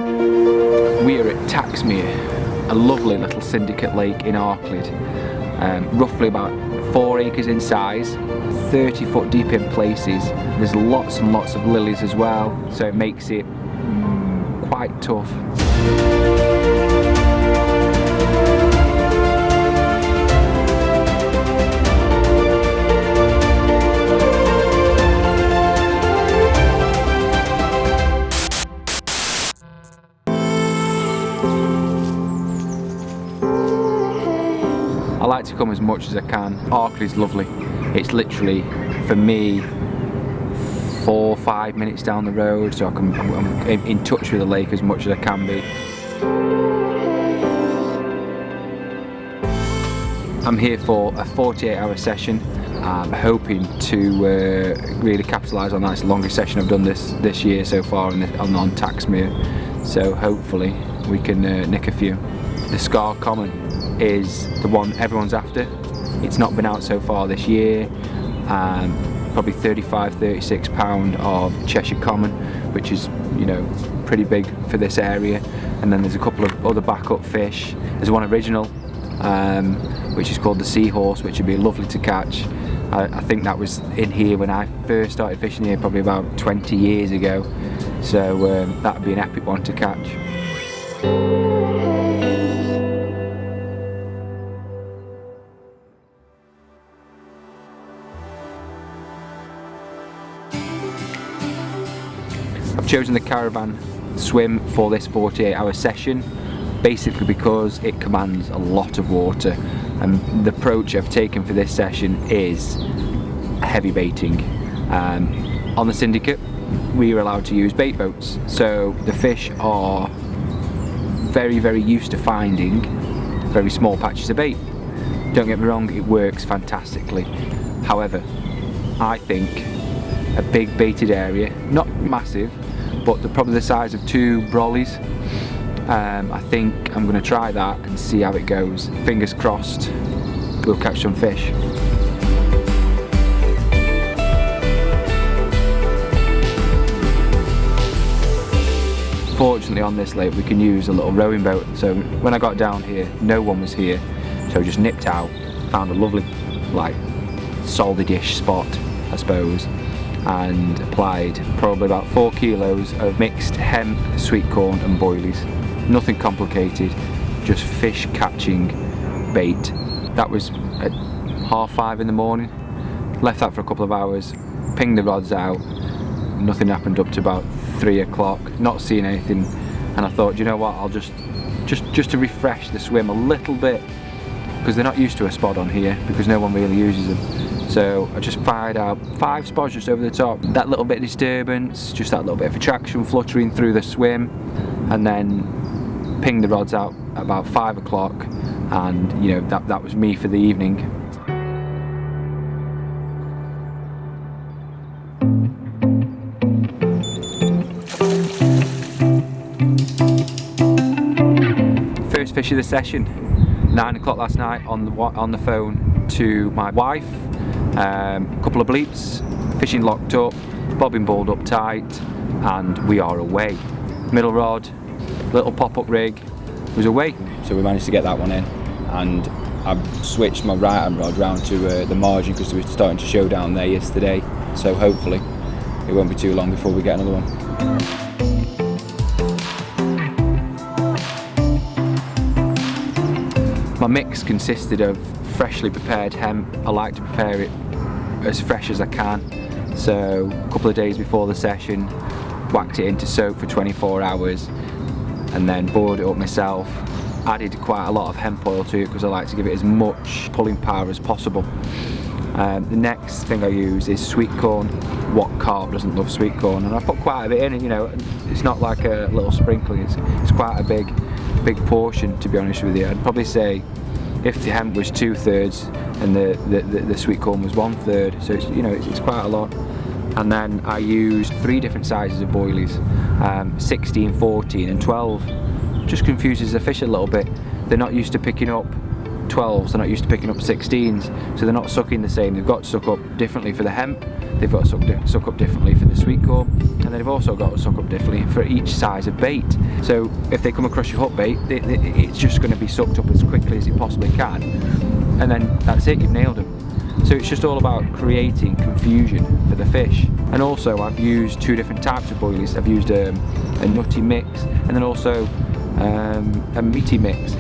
We are at Taxmere, a lovely little syndicate lake in Arclid, roughly about 4 acres in size, 30 foot deep in places. There's lots and lots of lilies as well, so it makes it quite tough. I like to come as much as I can. Arclid's lovely. It's literally, for me, 4 or 5 minutes down the road, so I'm in touch with the lake as much as I can be. I'm here for a 48-hour session. I'm hoping to really capitalise on that. It's the longest session I've done this year so far on Taxmere, so hopefully we can nick a few. The Scar Common is the one everyone's after. It's not been out so far this year. Probably 35–36 pound of Cheshire Common, which is, you know, pretty big for this area. And then there's a couple of other backup fish. There's one original, which is called the Seahorse, which would be lovely to catch. I think that was in here when I first started fishing here, probably about 20 years ago. So that would be an epic one to catch. I've chosen the caravan swim for this 48-hour session, basically because it commands a lot of water, and the approach I've taken for this session is heavy baiting. On the syndicate, we are allowed to use bait boats, so the fish are very, very used to finding very small patches of bait. Don't get me wrong, it works fantastically. However, I think a big baited area, not massive, but probably the size of 2 brollies. I think I'm going to try that and see how it goes. Fingers crossed, we'll catch some fish. Fortunately on this lake we can use a little rowing boat, so when I got down here no one was here, so I just nipped out, found a lovely like salty-ish spot I suppose, and applied probably about 4 kilos of mixed hemp, sweet corn and boilies. Nothing complicated, just fish catching bait. That was at 5:30 in the morning. Left that for a couple of hours, pinged the rods out, nothing happened up to about 3 o'clock, not seeing anything, and I thought, you know what, I'll just to refresh the swim a little bit, because they're not used to a spot on here, because no one really uses them. So I just fired out 5 spots just over the top. That little bit of disturbance, just that little bit of attraction fluttering through the swim, and then pinged the rods out at about 5 o'clock, and you know, that was me for the evening. First fish of the session, 9 o'clock last night on the phone to my wife. Couple of bleeps, fishing locked up, bobbing balled up tight, and we are away. Middle rod, little pop-up rig, was away. So we managed to get that one in, and I've switched my right hand rod round to the margin because we were starting to show down there yesterday. So hopefully it won't be too long before we get another one. My mix consisted of freshly prepared hemp. I like to prepare it as fresh as I can, so a couple of days before the session whacked it into soak for 24 hours and then boiled it up myself. Added quite a lot of hemp oil to it because I like to give it as much pulling power as possible. The next thing I use is sweet corn. What carp doesn't love sweet corn? And I put quite a bit in, and you know, it's not like a little sprinkling, it's quite a big portion, to be honest with you. I'd probably say if the hemp was 2/3 and the sweet corn was 1/3, so it's, you know, it's quite a lot. And then I used 3 different sizes of boilies, 16, 14 and 12. Just confuses the fish a little bit. They're not used to picking up 12s, they're not used to picking up 16s, so they're not sucking the same. They've got to suck up differently for the hemp, they've got to suck up differently for the sweet corp, and then they've also got to suck up differently for each size of bait. So if they come across your hook bait, it's just going to be sucked up as quickly as it possibly can, and then that's it, you've nailed them. So it's just all about creating confusion for the fish. And also I've used 2 different types of boilies. I've used a nutty mix and then also a meaty mix.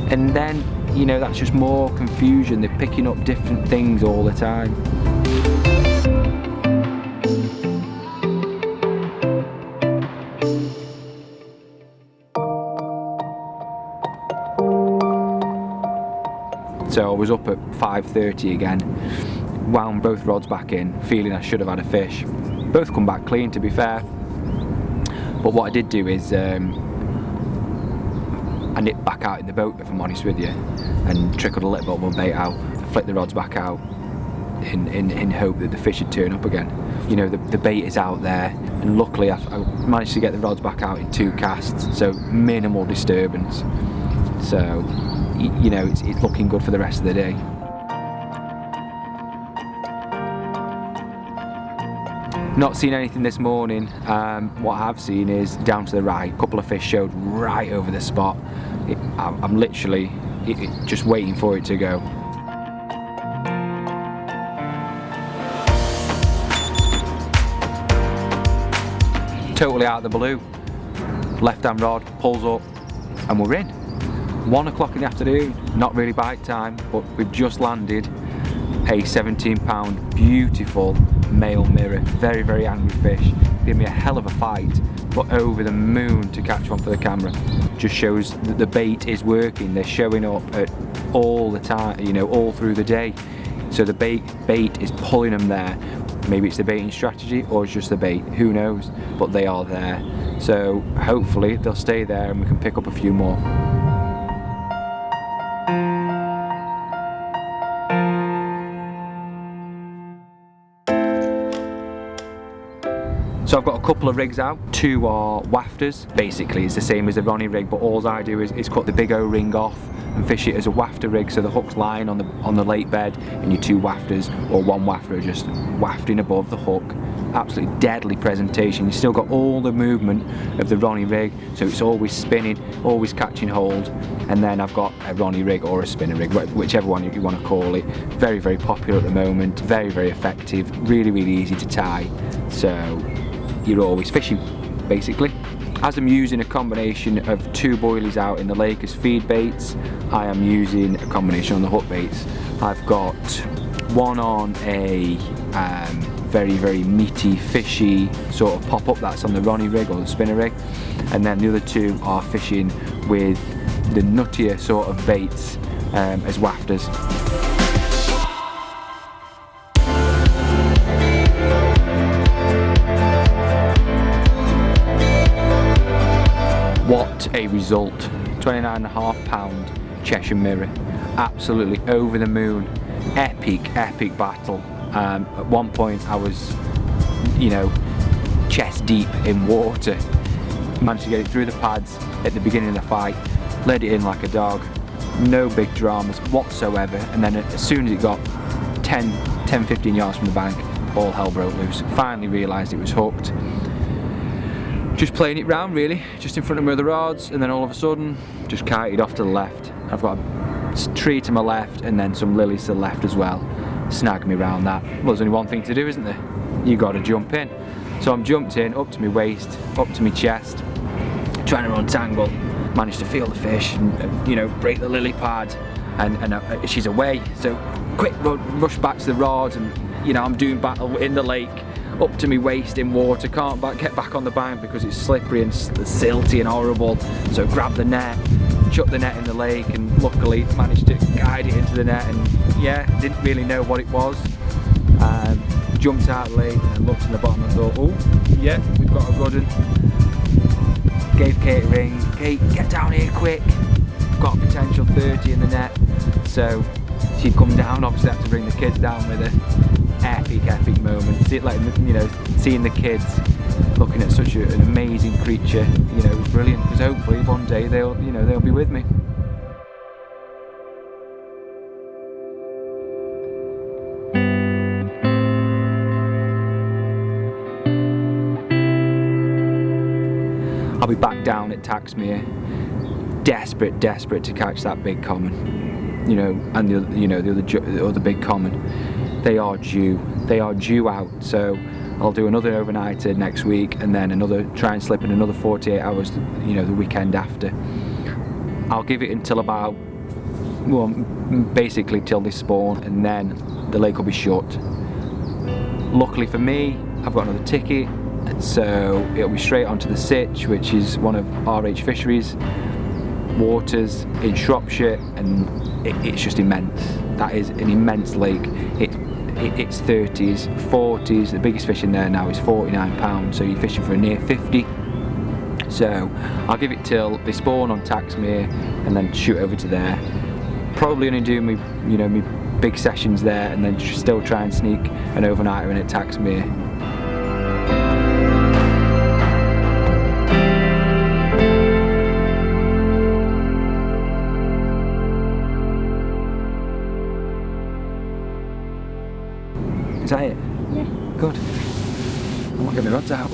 And then, you know, that's just more confusion. They're picking up different things all the time. So I was up at 5:30 again, wound both rods back in, feeling I should have had a fish. Both come back clean, to be fair. But what I did do is I nipped back out in the boat, if I'm honest with you, and trickled a little bit of bait out, flicked the rods back out in hope that the fish would turn up again. You know, the bait is out there, and luckily I managed to get the rods back out in 2 casts, so minimal disturbance. So, you know, it's looking good for the rest of the day. Not seen anything this morning. What I have seen is down to the right, a couple of fish showed right over the spot. I'm literally just waiting for it to go. Totally out of the blue. Left hand rod pulls up and we're in. 1 o'clock in the afternoon, not really bite time, but we've just landed a 17-pound beautiful male mirror. Very, very angry fish. Gave me a hell of a fight, but over the moon to catch one for the camera. Just shows that the bait is working. They're showing up at all the time, you know, all through the day. So the bait is pulling them there. Maybe it's the baiting strategy or it's just the bait, who knows, but they are there. So hopefully they'll stay there and we can pick up a few more. So I've got a couple of rigs out. 2 are wafters. Basically it's the same as the Ronnie rig, but all I do is cut the big O-ring off and fish it as a wafter rig, so the hook's lying on the lake bed and your 2 wafters or 1 wafter are just wafting above the hook. Absolutely deadly presentation. You still got all the movement of the Ronnie rig, so it's always spinning, always catching hold. And then I've got a Ronnie rig or a spinner rig, whichever one you want to call it. Very, very popular at the moment, very, very effective, really, really easy to tie. So you're always fishing, basically. As I'm using a combination of 2 boilies out in the lake as feed baits, I am using a combination on the hook baits. I've got one on a very, very meaty, fishy sort of pop-up that's on the Ronnie rig or the spinner rig, and then the other 2 are fishing with the nuttier sort of baits as wafters. What a result. 29.5 pound Cheshire mirror. Absolutely over the moon. Epic battle. At one point I was, you know, chest deep in water. Managed to get it through the pads at the beginning of the fight. Led it in like a dog. No big dramas whatsoever. And then as soon as it got 10-15 yards from the bank, all hell broke loose. Finally realised it was hooked. Just playing it round really, just in front of me with the rods, and then all of a sudden just kited off to the left. I've got a tree to my left and then some lilies to the left as well. Snag me round that. Well, there's only one thing to do, isn't there? You got to jump in. So I'm jumped in, up to my waist, up to my chest, trying to untangle. Managed to feel the fish and, you know, break the lily pad, and she's away. So quick rush back to the rod, and you know, I'm doing battle in the lake, up to my waist in water, can't get back on the bank because it's slippery and silty and horrible. So grab the net, chuck the net in the lake, and luckily managed to guide it into the net, and yeah, didn't really know what it was. Jumped out of the lake and looked in the bottom and thought, oh yeah, we've got a good one. Gave Kate a ring. Kate, get down here quick, we've got a potential 30 in the net. So she'd come down, obviously had to bring the kids down with her. Epic moment. See it, like, you know, seeing the kids looking at such an amazing creature, you know, it was brilliant, because hopefully one day they'll be with me. be back down at Taxmere, desperate to catch that big common, you know, and the other big common. They are due out, so I'll do another overnighter next week, and then try and slip in another 48 hours, you know, the weekend after. I'll give it until about, well, basically till they spawn, and then the lake will be shut. Luckily for me, I've got another ticket, so it'll be straight onto the Sitch, which is one of RH Fisheries waters in Shropshire, and it's just immense. That is an immense lake. It's 30s, 40s, the biggest fish in there now is 49 pounds, so you're fishing for a near 50. So I'll give it till they spawn on Taxmere and then shoot over to there. Probably only do me big sessions there, and then still try and sneak an overnighter in at Taxmere. Is that it? Yeah. Good. I'm not getting my rods out.